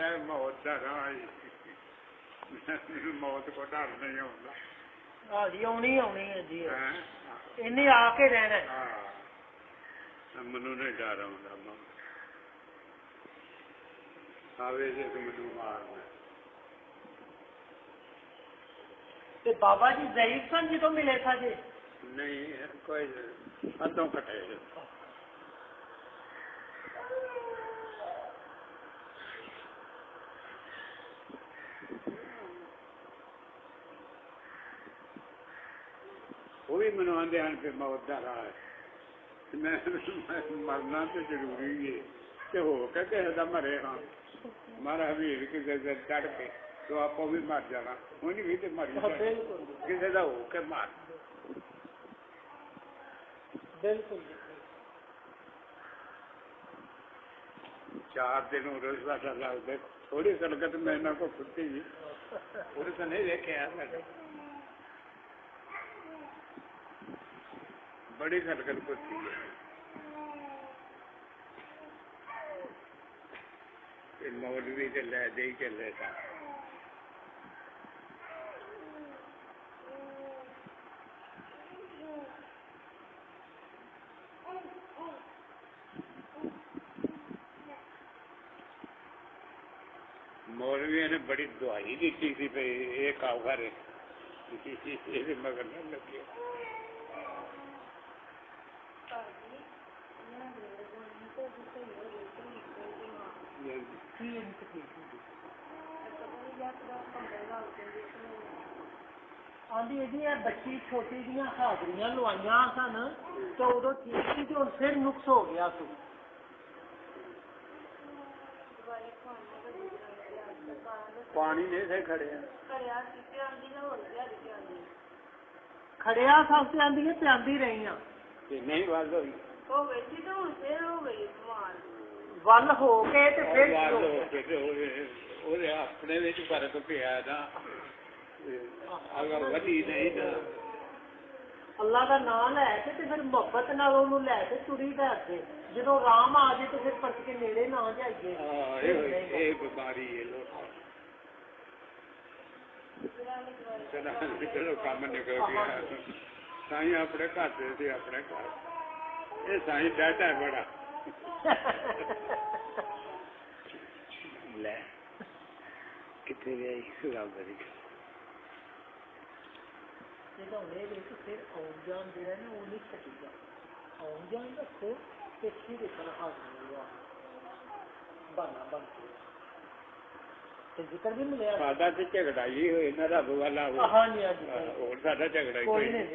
मौत का राज मौत को डर नहीं होता। हाँ जी आनी आनी है जी इन्हें आके रहना है। मनु नहीं डर आता मौत आवे तो मनु मारना। तो बाबा जी ज़ईफ सन जो मिले था जी? नहीं कोई अद्धों कटे वो भी मैनू आंदे हैं कि मौत का राज मैं मरना तो जरूरी है तो हो के किसी का मरे हाँ मारा हबीर किसी से चढ़ के तो आप भी मर जाना उन्हें भी तो मरी किसी का हो के मार बिल्कुल 4 दिन उर्स साडा लगदे थोड़ी सड़कत मैं इन्हां को फुटी जी उर्स नहीं देखिया बड़ी सड़कत फुटी है मौलवी के लै दे ही चले था मौलवी ने बड़ी दुआई दी थी भाई ये खाओ घर ये मगर न लगे आंधी बच्ची छोटी दियां हाजरियां लवाइया सन तो उदों ठीक सी तो फिर नुक्स हो गया सी पानी नहीं थे खड़े खड़िया सस्ते आंदी है प्यांदी रही नहीं बंद हुई वल हो के ते फिर अपने विच फर्क पिया ना अगर वधी नहीं ना अल्लाह का नाम लैके ते फिर मुहब्बत नाल ओनू लैके तुरी बैठे जो राम आ जाए तो फिर परत के नेड़े ना जाइए ये बीमारी है चलो काम निकल गया साईं अपने घर से अपने घर ये साईं डैड है बड़ा ले कितने गई सुराम बड़ी फिर आउन जान जो नहीं छटीगा आउन जान रखो तो फिर हाजिर बना बन के जिक्र भी मिले सादा से झगड़ा ही होए ना रब वाला हाँ जी हाँ जी और सादा झगड़ा कोई नहीं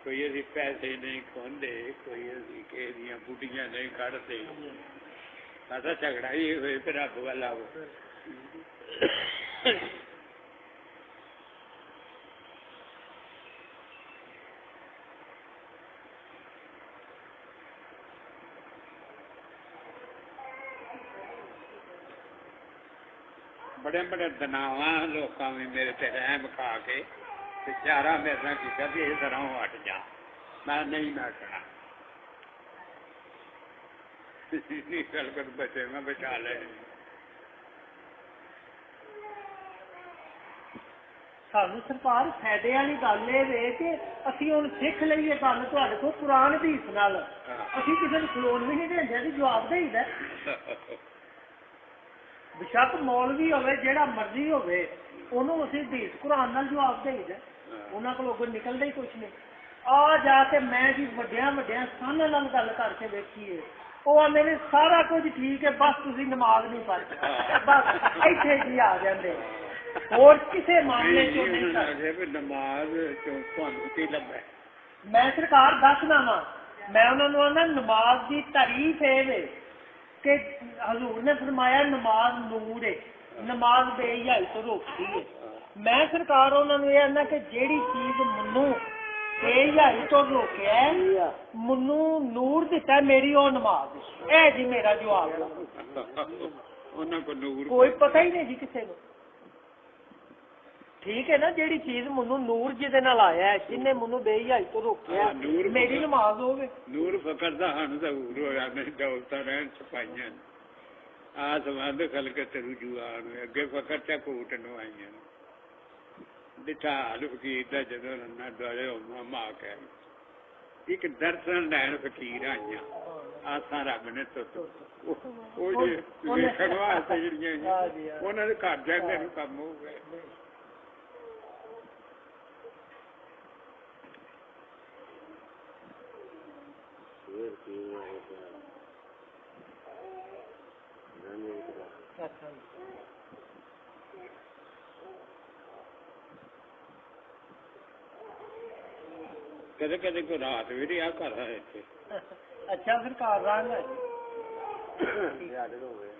कोई असी पैसे नहीं खोंदे कोई असी किसी दियां बुढ़ियां नहीं कढ़ते सादा झगड़ा ही होए फिर रब वाला हो बड़े बड़े दनावा लोगों भी मेरे ते रहम खा के चारा मेरे ना किया भी इस तरह हट जा मैं नहीं बैठना गल कर बचे मैं बचा ले सानू सरकार फायदे वाली गल ये कि असी हुण सिख लईए गल तुहाडे कोल कुरान हदीस नाल असी किसी नूं खलोण भी नहीं देंदे असी जवाब देईदा बेशक मौलवी होवे जेड़ा मर्जी होवे ओनू असी हदीस कुरान नाल जवाब देईदा उन्हां कोल अगों निकलदा ही कुछ नहीं आ जाके मैं जी वड्डियां वड्डियां सामने नाल गल करके देखीए ਉਹ ਆਂਦੇ ਨੇ ਸਾਰਾ ਕੁਝ ਠੀਕ ਹੈ ਬਸ ਤੁਸੀਂ ਨਮਾਜ਼ ਨਹੀਂ ਪੜ੍ਹਦੇ ਬਸ ਇੱਥੇ ਜੀ ਆ ਜਾਂਦੇ ਹੋਰ ਕਿਸੇ ਮਾਮਲੇ ਚੋਂ ਨਹੀਂ ਕਰਦੇ ਵੀ ਨਮਾਜ਼ ਚੋਂ ਤੁਹਾਨੂੰ ਕੀ ਲੱਭਾ ਮੈਂ ਸਰਕਾਰ ਦੱਸਦਾ ਵਾਂ ਮੈਂ ਉਹਨਾਂ ਨੂੰ ਆਂਦਾ ਨਮਾਜ਼ ਦੀ ਤਾਰੀਫ ਇਹ ਵੇ ਕਿ ਹਜ਼ੂਰ ਨੇ ਫਰਮਾਇਆ ਨਮਾਜ਼ ਨੂਰ ਹੈ ਨਮਾਜ਼ ਬੇਹਯਾਈ ਤੋਂ ਰੋਕਦੀ ਹੈ ਮੈਂ ਸਰਕਾਰ ਉਹਨਾਂ ਨੂੰ ਇਹ ਆਂਦਾ ਕਿ ਜਿਹੜੀ ਚੀਜ਼ ਮੈਨੂੰ बेहयाई तो रोकिया मनु नूर दिता मेरी वो नमाज है जी मेरा जवाब कोई पता ही नहीं जी किसी को ठीक है ना जेड़ी चीज मनु नूर जिदे नाल आया है जिन्हें मनु बेहयाई तो रोकिया मेरी नमाज होवे नूर फकर दा हन ज़हूर होया नहीं दौलतां रहन छपाइयां ਆਸਮੰਦ ਖਲਕਤ ਰੁਜੂਆਨ ਅੱਗੇ ਫਕਰ ਚਾ ਕੋਟ ਨੂੰ ਆਈਆਂ ਦਿਠਾ ਫਕੀਰ ਦਾ ਜਦੋਂ ਰੰਨਾ ਦੁਆਰੇ ਮਾ ਕੇ ਇੱਕ ਦਰਸ਼ਨ ਲੈਣ ਫਕੀਰ ਆਈਆਂ ਆਸਾਂ ਰੱਬ ਨੇ ਤੁੱਤ ਉਹ ਵੇਖਣ ਵਾਸਤੇ ਜਿਹੜੀਆਂ ਉਹਨਾਂ ਦੇ ਘਰ ਜਾਂਦੇ ਨੂੰ ਕੰਮ ਹੋ ਗਏ ਕਦੇ ਕਦੇ ਕੋਈ ਰਾਤ ਵੀ ਰਿਹਾ ਘਰ ਇੱਥੇ ਅੱਛਾ ਫਿਰ ਘਰ ਰੰਗ ਹੋ ਗਏ